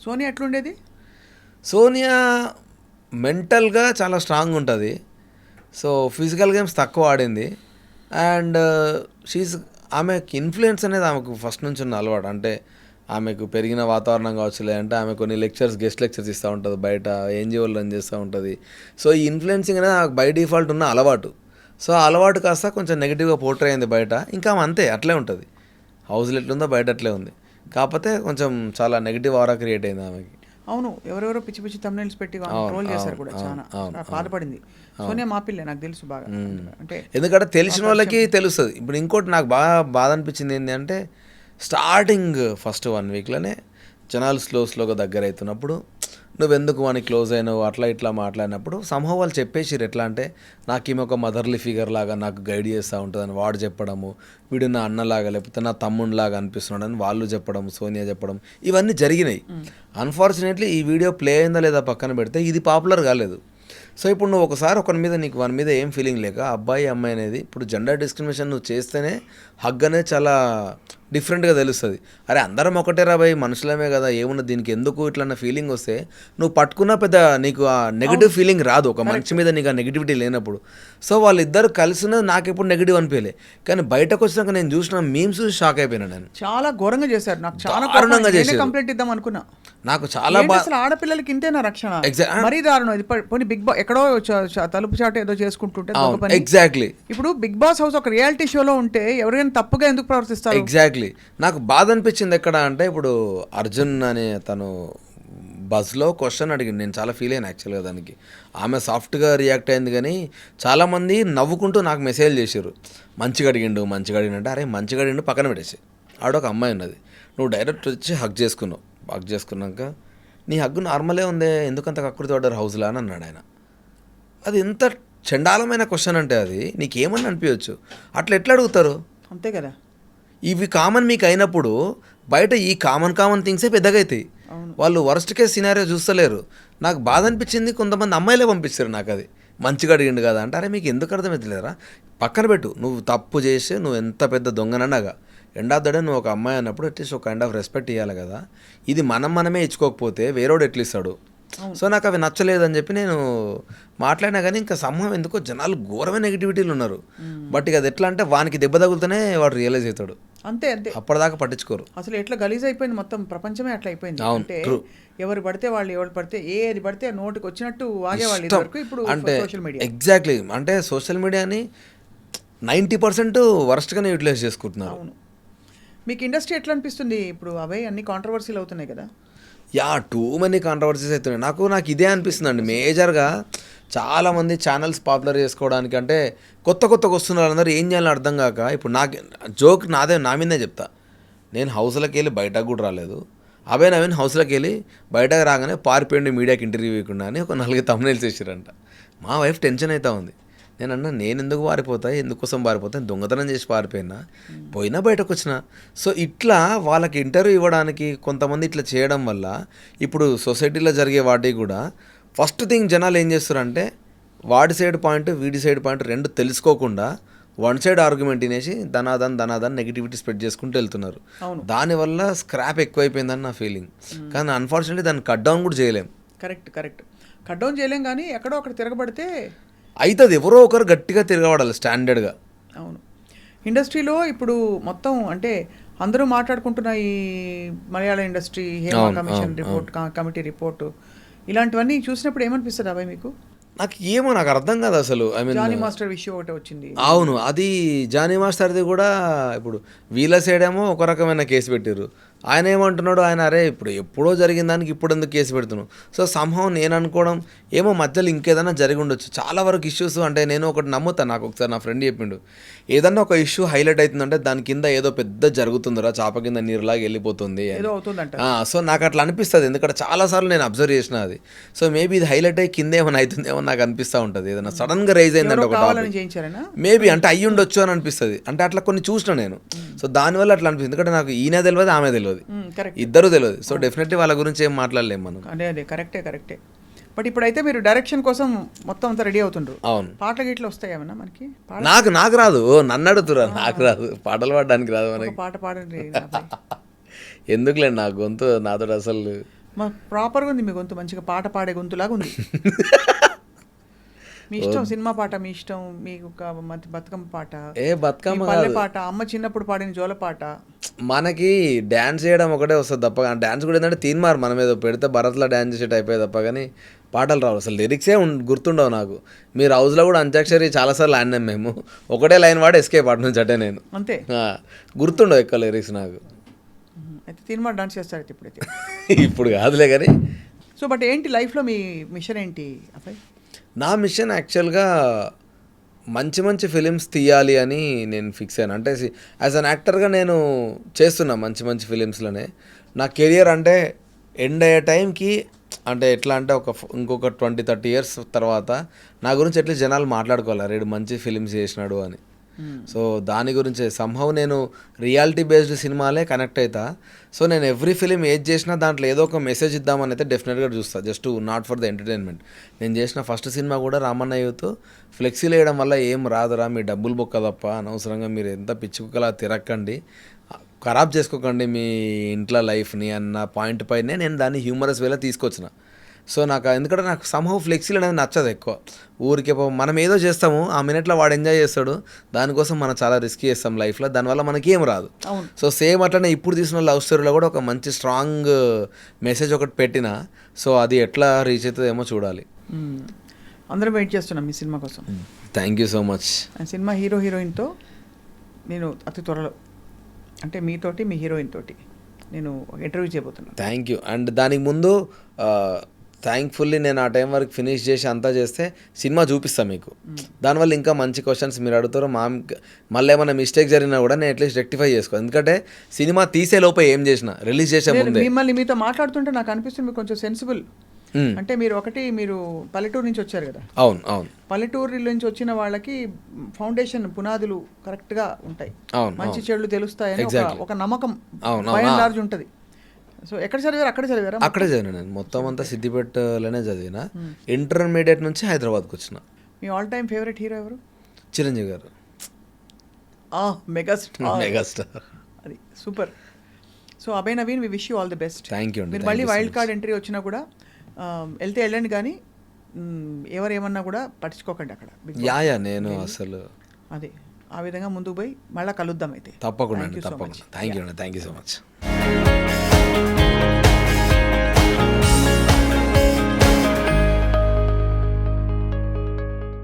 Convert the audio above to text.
సోనియా ఎట్లుండేది? సోనియా మెంటల్గా చాలా స్ట్రాంగ్ ఉంటుంది. సో ఫిజికల్ గేమ్స్ తక్కువ ఆడింది. అండ్ షీజ్ ఆమెకు ఇన్ఫ్లుయెన్స్ అనేది ఆమెకు ఫస్ట్ నుంచి ఉన్న అలవాటు. అంటే ఆమెకు పెరిగిన వాతావరణం కావచ్చు, లేదంటే ఆమె కొన్ని గెస్ట్ లెక్చర్స్ ఇస్తూ ఉంటుంది, బయట ఎన్జిఓలు రన్ చేస్తూ ఉంటుంది. సో ఈ ఇన్ఫ్లుయెన్సింగ్ అనేది ఆమెకు బై డిఫాల్ట్ ఉన్న అలవాటు. సో ఆ అలవాటు కాస్త కొంచెం నెగిటివ్గా పోర్ట్రే అయింది బయట. ఇంకా ఆమె అంతే అట్లే ఉంటుంది, హౌస్లో ఎట్లుందో బయట అట్లే ఉంది. కాకపోతే కొంచెం చాలా నెగిటివ్ ఆరా క్రియేట్ అయింది ఆమెకి. అవును, ఎవరెవరో పిచ్చి పిచ్చి థంబ్నెయిల్స్ పెట్టి ట్రోల్ చేశారు కూడా, చాలా బాధపడింది. సోనియా మా పిల్లే, నాకు తెలుసు బాగా. అంటే ఎందుకంటే తెలిసిన వాళ్ళకి తెలుస్తుంది. ఇప్పుడు ఇంకోటి నాకు బాగా బాధ అనిపించింది ఏంటి అంటే, స్టార్టింగ్ ఫస్ట్ 1 వీక్లోనే జనాలు స్లోగా దగ్గర అవుతున్నప్పుడు నువ్వెందుకు వానికి క్లోజ్ అయినావు అట్లా ఇట్లా మాట్లాడినప్పుడు సంహవ్ వాళ్ళు చెప్పేసిరు. ఎట్లా అంటే నాకు ఈమె ఒక మదర్లీ ఫిగర్ లాగా నాకు గైడ్ చేస్తూ ఉంటుందని వాడు చెప్పడము, వీడు నా అన్నలాగా లేకపోతే నా తమ్ముడిలాగా అనిపిస్తున్నాడని వాళ్ళు చెప్పడం, సోనియా చెప్పడం, ఇవన్నీ జరిగినాయి. అన్ఫార్చునేట్లీ ఈ వీడియో ప్లే అయిందా లేదా పక్కన పెడితే ఇది పాపులర్ కాలేదు. సో ఇప్పుడు నువ్వు ఒకసారి వాని మీద ఏం ఫీలింగ్ లేక అబ్బాయి అమ్మాయి అనేది, ఇప్పుడు జెండర్ డిస్క్రిమినేషన్ నువ్వు చేస్తేనే హగ్ అనేది చాలా డిఫరెంట్గా తెలుస్తుంది. అరే అందరం ఒకటే రాబాయి మనుషులమే కదా, ఏమున్నా దీనికి ఎందుకు ఇట్లా ఫీలింగ్ వస్తే నువ్వు పట్టుకున్న పెద్ద నీకు ఆ నెగిటివ్ ఫీలింగ్ రాదు ఒక మనిషి మీద, నీకు ఆ నెగిటివిటీ లేనప్పుడు. సో వాళ్ళిద్దరు కలిసినది నాకు ఎప్పుడు నెగిటివ్ అనిపించలే. కానీ బయటకు వచ్చినాక నేను చూసిన మీమ్స్ చూసి షాక్ అయిపోయినా. నేను చాలా ఘోరంగా చేశారు, నాకు చాలా దారుణంగా చేశారు. కంప్లైంట్ ఇద్దాం అనుకున్నా. నాకు చాలా అసలు ఆడపిల్లలకి ఇంతేనా రక్షణ? మరీ దారుణం. ఇది పోనీ బిగ్ బాస్ ఎక్కడో తలుపు చాట ఏదో చేసుకుంటుంటే ఎగ్జాక్ట్లీ. ఇప్పుడు బిగ్ బాస్ హౌస్ ఒక రియాలిటీ షోలో ఉంటే ఎవరికైనా తప్పుగా ఎందుకు ప్రవర్తిస్తారు? ఎగ్జాక్ట్లీ. నాకు బాధ అనిపించింది ఎక్కడ అంటే, ఇప్పుడు అర్జున్ అనే తను బస్లో క్వశ్చన్ అడిగింది, నేను చాలా ఫీల్ అయ్యాను యాక్చువల్గా దానికి. ఆమె సాఫ్ట్గా రియాక్ట్ అయింది, కానీ చాలామంది నవ్వుకుంటూ నాకు మెసేజ్ చేశారు, మంచిగా అడిగిండు అంటే, అరే మంచిగా అడిగిండు పక్కన పెట్టేసి, ఆడొక అమ్మాయి ఉన్నది, నువ్వు డైరెక్ట్ వచ్చి హగ్ చేసుకున్నాక నీ హగ్గు నార్మలే ఉందే, ఎందుకంత కక్కుర్తి పడ్డారు హౌస్లో అని అన్నాడు ఆయన. అది ఎంత చండాలమైన క్వశ్చన్ అంటే, అది నీకేమని అనిపించవచ్చు, అట్లా ఎట్లా అడుగుతారు? అంతే కదా. ఇవి కామన్ మీకు అయినప్పుడు బయట ఈ కామన్ థింగ్సే పెద్దగా అవుతాయి. వాళ్ళు వరస్ట్ కేస్ సినారియో చూస్తలేరు. నాకు బాధ అనిపించింది, కొంతమంది అమ్మాయిలే పంపిస్తారు నాకు, అది మంచిగా అడిగిండు కదా అంటే, అరే మీకు ఎందుకు అర్థమవుతలేరా, పక్కన పెట్టు, నువ్వు తప్పు చేసి నువ్వు ఎంత పెద్ద దొంగనన్నాగా ఎండ్ ఆఫ్ ద డే నువ్వు ఒక అమ్మాయి అన్నప్పుడు అట్లీస్ట్ ఒక కైండ్ ఆఫ్ రెస్పెక్ట్ ఇవ్వాలి కదా. ఇది మనమే ఇచ్చుకోకపోతే వేరేవాడు ఎట్లా ఇస్తాడు? సో నాకు అవి నచ్చలేదని చెప్పి నేను మాట్లాడినా, కానీ ఇంకా సమూహం ఎందుకో జనాలు ఘోరమైన నెగిటివిటీలు ఉన్నారు. బట్ ఇక అది ఎట్లా అంటే వానికి దెబ్బ తగులుతూనే వాడు రియలైజ్ అవుతాడు. అంతే అప్పటిదాకా పట్టించుకోరు. అసలు ఎట్లా గలీజ్ అయిపోయింది మొత్తం ప్రపంచమే, అట్లా అయిపోయింది. అంటే ఎవరు పడితే వాళ్ళు, ఎవరు పడితే ఏది పడితే నోటికి వచ్చినట్టు వాగేవాళ్ళు ఇప్పుడు అంటే సోషల్ మీడియా. ఎగ్జాక్ట్లీ. అంటే సోషల్ మీడియాని 90% వరస్ట్గానే యూటిలైజ్ చేసుకుంటున్నారు. అవును. మీకు ఇండస్ట్రీ ఎట్లా అనిపిస్తుంది ఇప్పుడు? అవే అన్ని కాంట్రవర్సీలు అవుతున్నాయి కదా. టూ మెనీ కాంట్రవర్సీస్ అవుతున్నాయి. నాకు ఇదే అనిపిస్తుంది అండి మేజర్గా. చాలామంది ఛానల్స్ పాపులర్ చేసుకోవడానికి అంటే కొత్తగా వస్తున్నారు, అందరూ ఏం చేయాలని అర్థం కాక. ఇప్పుడు నాకు జోక్ నా మీదే చెప్తా, నేను హౌస్లోకి వెళ్ళి బయటకు కూడా రాలేదు. నవీన్ హౌస్లోకి వెళ్ళి బయటకు రాగానే పారిపోయింది మీడియాకి ఇంటర్వ్యూ ఇవ్వకుండా అని ఒక 4 thumbnails వేసారంట. మా వైఫ్ టెన్షన్ అవుతా ఉంది. నేను ఎందుకు పారిపోతాయి, ఎందుకోసం పారిపోతాను, దొంగతనం చేసి పోయినా బయటకు వచ్చిన. సో ఇట్లా వాళ్ళకి ఇంటర్వ్యూ ఇవ్వడానికి కొంతమంది ఇట్లా చేయడం వల్ల ఇప్పుడు సొసైటీలో జరిగే వాటికి కూడా ఫస్ట్ థింగ్ జనాలు ఏం చేస్తారంటే, వాడి సైడ్ పాయింట్ వీడి సైడ్ పాయింట్ రెండు తెలుసుకోకుండా వన్ సైడ్ ఆర్గ్యుమెంట్ తినేసి ధనాదన్ నెగిటివిటీ స్ప్రెడ్ చేసుకుంటూ వెళ్తున్నారు. దానివల్ల స్క్రాప్ ఎక్కువైపోయిందని నా ఫీలింగ్. కానీ అన్ఫార్చునేట్లీ దాన్ని కట్ డౌన్ కూడా చేయలేం. కరెక్ట్ కట్ డౌన్ చేయలేం, కానీ ఎక్కడో అక్కడ తిరగబడితే అవుతుంది. ఎవరో ఒకరు గట్టిగా తిరగబడాలి స్టాండర్డ్గా. అవును. ఇండస్ట్రీలో ఇప్పుడు మొత్తం అంటే అందరూ మాట్లాడుకుంటున్న ఈ Malayalam industry Hema commission report, committee report, ఇలాంటివన్నీ చూసినప్పుడు ఏమనిపిస్తుంది అబ్బాయి మీకు? నాకు అర్థం కాదు అసలు. జానీ మాస్టర్ విషయం ఒకటి వచ్చింది. అవును, అది జానీ మాస్టర్ది కూడా ఇప్పుడు వీళ్ళ సైడ్ ఏమో ఒక రకమైన కేసు పెట్టారు. ఆయన ఏమంటున్నాడు, అరే ఇప్పుడు ఎప్పుడో జరిగిన దానికి ఇప్పుడు ఎందుకు కేసు పెడుతున్నావు? సో సంహవ్ నేను అనుకోవడం ఏమో మధ్యలో ఇంకేదైనా జరిగి ఉండొచ్చు. చాలా వరకు ఇష్యూస్ అంటే నేను ఒకటి నమ్ముతాను, నాకు ఒకసారి నా ఫ్రెండ్ చెప్పిండు, ఏదన్నా ఒక ఇష్యూ హైలైట్ అవుతుందంటే దాని కింద ఏదో పెద్ద జరుగుతుందిరా, చాప కింద నీరులాగా వెళ్ళిపోతుంది. సో నాకు అట్లా అనిపిస్తుంది, ఎందుకంటే చాలాసార్లు నేను అబ్జర్వ్ చేసిన అది. సో మేబీ ఇది హైలైట్ అయ్యి కింద ఏమైనా అవుతుందేమో నాకు అనిపిస్తూ ఉంటుంది. ఏదైనా సడన్గా రైజ్ అయిందంటే ఒక మేబీ అంటే అయ్యి ఉండొచ్చు అని అనిపిస్తుంది. అంటే అట్లా కొన్ని చూసిన నేను. సో దానివల్ల అట్లా అనిపిస్తుంది, ఎందుకంటే నాకు ఈయన తెలియదు ఆమె తెలియదు, ఇద్దరు తెలియదు. సో డెఫినెట్లీ వాళ్ళ గురించి ఏం మాట్లాడలేము మనం. అదే కరెక్టే. బట్ ఇప్పుడైతే మీరు డైరెక్షన్ కోసం మొత్తం అంతా రెడీ అవుతుండ్రు. అవును. పాటలు గిట్లు వస్తాయి ఏమన్నా మనకి? నాకు రాదు, నన్ను అడుగుతురా, నాకు రాదు, పాటలు పాడడానికి రాదు మనకి. పాట పాడండి. ఎందుకులేండి, నా గొంతు నాతో అసలు మా ప్రాపర్గా ఉంది మీ గొంతు, మంచిగా పాట పాడే గొంతులాగా ఉంది. మీ ఇష్టం సినిమా పాట, మీ ఇష్టం మీకు ఒక బతుకమ్మ పాట, బతుకమ్మ పల్లె కాదు, పాట, అమ్మ చిన్నప్పుడు పాడిన జోల పాట. మనకి డ్యాన్స్ చేయడం ఒకటే వస్తుంది తప్ప, డ్యాన్స్ కూడా ఏంటంటే తీన్మార్ మనం ఏదో పెడితే భరత్లో డ్యాన్స్ చేసేట అయిపోయి తప్ప కానీ పాటలు రావు. అసలు లిరిక్సే గుర్తుండవు నాకు. మీరు హౌస్లో కూడా అంత్యాక్షరి చాలాసార్లు ఆడినాం మేము, ఒకటే లైన్ వాడి ఎస్కేప్ అటు నుంచి అంటే నేను అంతే. గుర్తుండవు ఎక్కువ లిరిక్స్ నాకు. అయితే సినిమా డాన్స్ చేస్తారు అయితే ఇప్పుడైతే. ఇప్పుడు కాదులే కానీ. సో బట్ ఏంటి లైఫ్లో మీ మిషన్ ఏంటి అబ్బాయి? నా మిషన్ యాక్చువల్గా మంచి మంచి ఫిలిమ్స్ తీయాలి అని నేను ఫిక్స్ అయ్యాను. అంటే యాజ్ అన్ యాక్టర్గా నేను చేస్తున్నా మంచి మంచి ఫిలిమ్స్లోనే. నా కెరియర్ అంటే ఎండ్ అయ్యే టైంకి అంటే ఎట్లా అంటే ఇంకొక 20-30 ఇయర్స్ తర్వాత నా గురించి ఎట్లా జనాలు మాట్లాడుకోవాలి, రేడు మంచి ఫిలిమ్స్ చేసినాడు అని. సో దాని గురించి సంహౌ నేను రియాలిటీ బేస్డ్ సినిమాలే కనెక్ట్ అవుతా. సో నేను ఎవ్రీ ఫిలిం ఏది చేసినా దాంట్లో ఏదో ఒక మెసేజ్ ఇద్దామని అయితే డెఫినెట్గా చూస్తాను, just not for the entertainment. నేను చేసిన ఫస్ట్ సినిమా కూడా రామన్న యూత్ ఫ్లెక్సీలు వేయడం వల్ల ఏం రాదురా, మీ డబ్బులు బొక్క తప్ప, అనవసరంగా మీరు ఎంత పిచ్చుకులా తిరక్కండి, ఖరాబ్ చేసుకోకండి మీ ఇంట్లో లైఫ్ని అన్న పాయింట్ పైనే నేను దాన్ని హ్యూమరస్ వేలో తీసుకొచ్చిన. సో నాకు ఎందుకంటే నాకు సంహౌ ఫ్లెక్సీలు అనేది నచ్చదు ఎక్కువ. ఊరికే మనం ఏదో చేస్తాము, ఆ మినిట్లో వాడు ఎంజాయ్ చేస్తాడు, దానికోసం మనం చాలా రిస్క్ చేస్తాం లైఫ్లో, దానివల్ల మనకి ఏం రాదు. సో సేమ్ అట్లనే ఇప్పుడు తీసిన లవ్ స్టోరీలో కూడా ఒక మంచి స్ట్రాంగ్ మెసేజ్ ఒకటి పెట్టిన, సో అది ఎట్లా రీచ్ అవుతుందేమో చూడాలి. అందరం వెయిట్ చేస్తున్నాం మీ సినిమా కోసం. Thank you so much. Cinema హీరోయిన్తో నేను అతి త్వరలో, అంటే మీతోటి మీ హీరోయిన్ తోటి నేను ఇంటర్వ్యూ చేయబోతున్నాను. Thank you. అండ్ దానికి ముందు థ్యాంక్ఫుల్లీ నేను ఆ టైం వరకు ఫినిష్ చేసి అంతా చేస్తే సినిమా చూపిస్తాను మీకు. దానివల్ల ఇంకా మంచి క్వశ్చన్స్ మీరు అడుగుతారు, మళ్ళీ ఏమైనా మిస్టేక్ జరిగినా కూడా నేను అట్లీస్ట్ రెక్టిఫై చేసుకో. ఎందుకంటే సినిమా తీసే లోపే ఏం చేసిన రిలీజ్ చేసే ముందే. మిమ్మల్ని మీతో మాట్లాడుతుంటే నాకు అనిపిస్తుంది మీరు కొంచెం సెన్సిబుల్. అంటే మీరు పల్లెటూరు నుంచి వచ్చారు కదా. అవును అవును. పల్లెటూరు నుంచి వచ్చిన వాళ్ళకి ఫౌండేషన్ పునాదులు కరెక్ట్గా ఉంటాయి, మంచి చెడులు తెలుస్తాయని ఒక నమ్మకం లార్జ్ ఉంటుంది. సో ఎక్కడ చదివారు? అక్కడే చదివారా? అక్కడే చదివాను నేను, మొత్తం అంతా సిద్దిపేటలోనే చదివిన. ఇంటర్మీడియట్ నుంచి హైదరాబాద్కి వచ్చిన. మీ ఆల్ టైమ్ ఫేవరెట్ హీరో ఎవరు? చిరంజీవి గారు. మెగాస్టార్. అది super. So Abhay Naveen, we wish you all the best. Thank you. మీరు మళ్ళీ వైల్డ్ కార్డ్ ఎంట్రీ వచ్చినా కూడా వెళ్తే వెళ్ళండి, కానీ ఎవరేమన్నా కూడా పట్టించుకోకండి అక్కడ. యా నేను అసలు అదే ఆ విధంగా ముందుకు పోయి మళ్ళీ కలుద్దాం అయితే. తప్పకుండా. Thank you so much.